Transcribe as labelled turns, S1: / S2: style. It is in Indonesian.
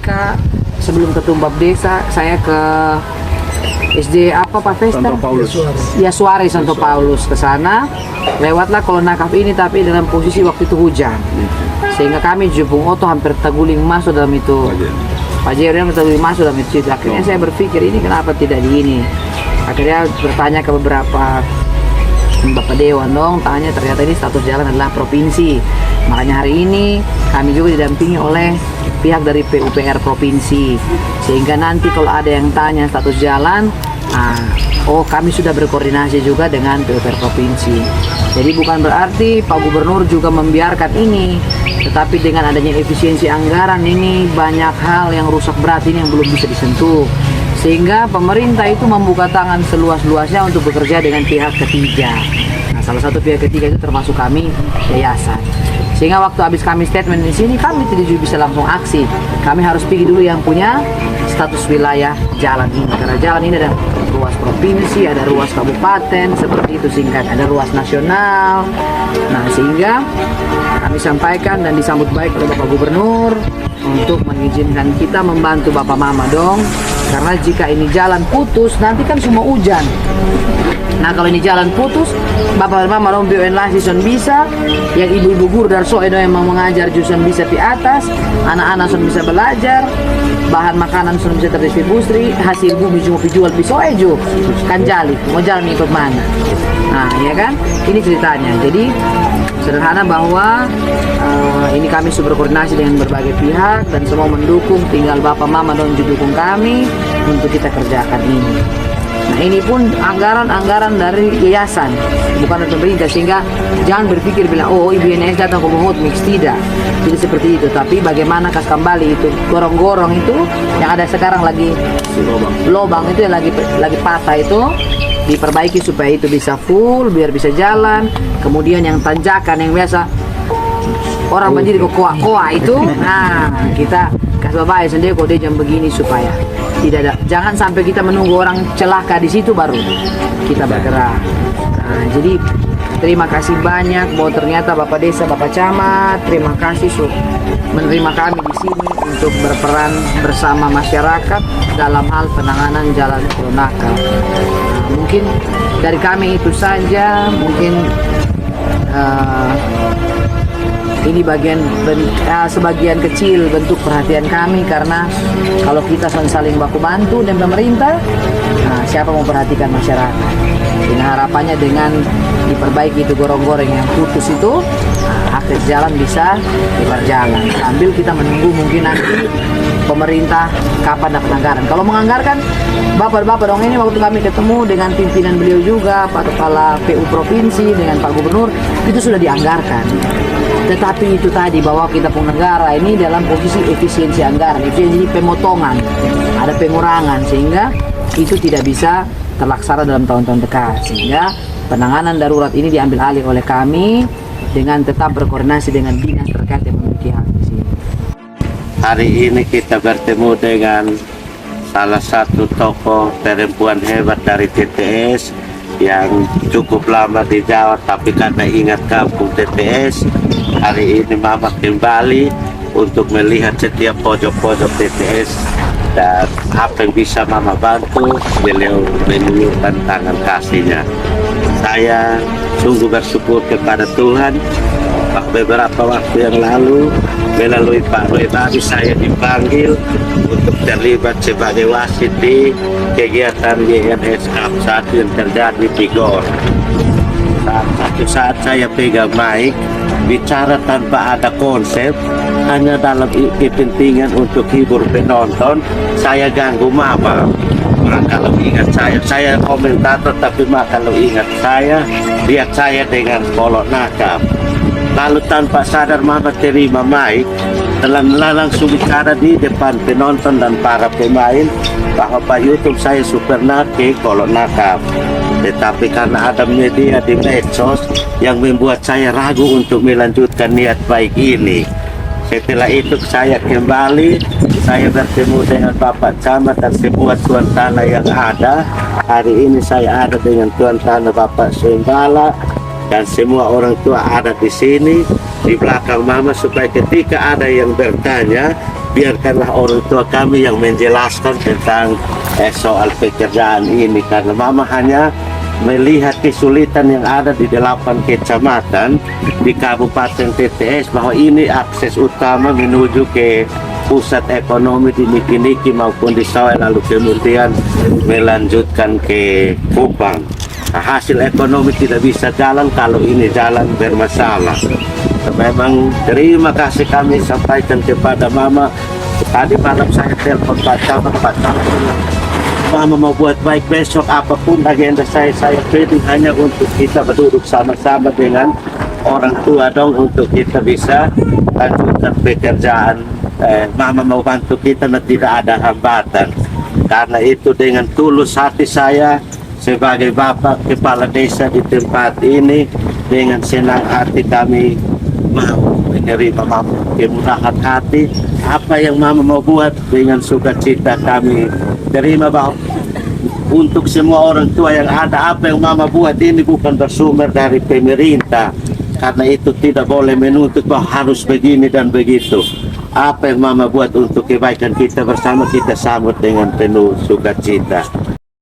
S1: Kak, sebelum ke Tumbab Desa, saya ke SD apa Pak Festa?
S2: Santo Paulus.
S1: Ya Suarez Santo Paulus ke sana. Lewatlah kolon nakaf ini tapi dalam posisi waktu itu hujan. Sehingga kami Jepung Oto hampir terguling masuk dalam itu. Pak Jerry terguling masuk dalam itu. Akhirnya saya berpikir ini kenapa tidak di ini. Akhirnya bertanya ke beberapa Bapak Dewan dong, tanya ternyata ini status jalan adalah provinsi. Makanya hari ini kami juga didampingi oleh pihak dari PUPR provinsi. Sehingga nanti kalau ada yang tanya status jalan, oh kami sudah berkoordinasi juga dengan PUPR provinsi. Jadi bukan berarti Pak Gubernur juga membiarkan ini, tetapi dengan adanya efisiensi anggaran ini banyak hal yang rusak berat ini yang belum bisa disentuh. Sehingga pemerintah itu membuka tangan seluas-luasnya untuk bekerja dengan pihak ketiga. Nah, salah satu pihak ketiga itu termasuk kami, yayasan. Sehingga waktu habis kami statement di sini, kami tidak juga bisa langsung aksi. Kami harus pergi dulu yang punya status wilayah jalan ini. Karena jalan ini ada ruas provinsi, ada ruas kabupaten, seperti itu singkat, ada ruas nasional. Nah, sehingga kami sampaikan dan disambut baik oleh Bapak Gubernur untuk mengizinkan kita membantu Bapak Mama dong. Karena jika ini jalan putus, nanti kan semua hujan. Nah kalau ini jalan putus, Bapak Mama dong BUN Lasis bisa, yang ibu-ibu guru dan so yang mau mengajar jurusan bisa di atas, anak-anak sun bisa belajar, bahan makanan sun bisa terdistribusi, hasil bumi cuma dijual pisau ejo, kan jali, mau jalan ikut mana? Nah ya kan, ini ceritanya. Jadi sederhana bahwa ini kami sudah berkoordinasi dengan berbagai pihak dan semua mendukung, tinggal Bapak Mama dong dukung kami untuk kita kerjakan ini. Nah ini pun anggaran dari yayasan, bukan dari pemerintah, sehingga jangan berpikir bilang oh IBNS datang ke Mohot mix, tidak seperti itu. Tapi bagaimana kas kembali itu gorong-gorong itu yang ada sekarang lagi lobang itu yang lagi patah itu diperbaiki supaya itu bisa full biar bisa jalan. Kemudian yang tanjakan yang biasa orang banjir ke koa itu, nah kita kasih bapak sendiri kode jam begini supaya tidak ada, jangan sampai kita menunggu orang celaka di situ baru kita bergerak. Nah, jadi terima kasih banyak bahwa ternyata Bapak Desa, Bapak Camat, terima kasih menerima kami di sini untuk berperan bersama masyarakat dalam hal penanganan jalan nakal. Nah, mungkin dari kami itu saja, mungkin ini sebagian kecil bentuk perhatian kami, karena kalau kita saling baku bantu dan pemerintah, nah, siapa mau perhatikan masyarakat? Ini harapannya dengan diperbaiki itu gorong-gorong yang putus itu, nah, akses jalan bisa berjalan sambil kita menunggu mungkin nanti pemerintah kapan dapat anggaran. Kalau menganggarkan, Bapak dong ini waktu kami ketemu dengan pimpinan beliau juga, Pak Kepala PU Provinsi dengan Pak Gubernur, itu sudah dianggarkan. Tetapi itu tadi bahwa kita pun negara ini dalam posisi efisiensi anggaran, efisiensi pemotongan, ada pengurangan sehingga itu tidak bisa terlaksana dalam tahun-tahun dekat. Sehingga penanganan darurat ini diambil alih oleh kami dengan tetap berkoordinasi dengan dinas terkait yang memiliki hak di sini.
S3: Hari ini kita bertemu dengan salah satu tokoh perempuan hebat dari TTS yang cukup lama di Jawa, tapi karena ingat kampung TTS, hari ini Mama kembali untuk melihat setiap pojok-pojok TTS dan apa yang bisa Mama bantu, beliau menunjukkan tangan kasihnya. Saya sungguh bersyukur kepada Tuhan. Beberapa waktu yang lalu melalui Pak Roy Babi saya dipanggil untuk terlibat sebagai wasit di kegiatan YNS Cup 1 yang terjadi di GOR. Saat saya pegang mic bicara tanpa ada konsep, hanya dalam kepentingan untuk hibur penonton, saya ganggu Mama. Kalau ingat saya komentator, tapi kalau ingat saya, lihat saya dengan kolok nakap. Lalu tanpa sadar Mama terima mic, langsung bicara di depan penonton dan para pemain bahwa Pak YouTube saya super nake kolok nakap. Tetapi karena ada media di medsos yang membuat saya ragu untuk melanjutkan niat baik ini. Setelah itu saya kembali, saya bertemu dengan Bapak Camat dan semua tuan tanah yang ada. Hari ini saya ada dengan tuan tanah Bapak Sembala dan semua orang tua ada di sini di belakang Mama, supaya ketika ada yang bertanya biarkanlah orang tua kami yang menjelaskan tentang soal pekerjaan ini, karena mama hanya melihat kesulitan yang ada di 8 kecamatan di Kabupaten TTS, bahwa ini akses utama menuju ke pusat ekonomi di Niki-Niki maupun di Sawai, lalu kemudian melanjutkan ke Kupang. Nah, hasil ekonomi tidak bisa jalan kalau ini jalan bermasalah. Memang terima kasih kami sampaikan kepada mama. Tadi malam saya telepon Pak Camat, mama mau buat baik besok, apapun agenda saya pilih hanya untuk kita berduduk sama-sama dengan orang tua dong, untuk kita bisa lanjutkan pekerjaan. Mama mau bantu kita dan tidak ada hambatan. Karena itu dengan tulus hati saya sebagai bapak kepala desa di tempat ini, dengan senang hati kami mau menerima mama, kemudahan hati. Apa yang mama mau buat dengan sukacita kami terima, bahwa untuk semua orang tua yang ada, apa yang mama buat ini bukan bersumber dari pemerintah. Karena itu tidak boleh menuntut bahwa harus begini dan begitu. Apa yang mama buat untuk kebaikan kita bersama, kita sambut dengan penuh sukacita.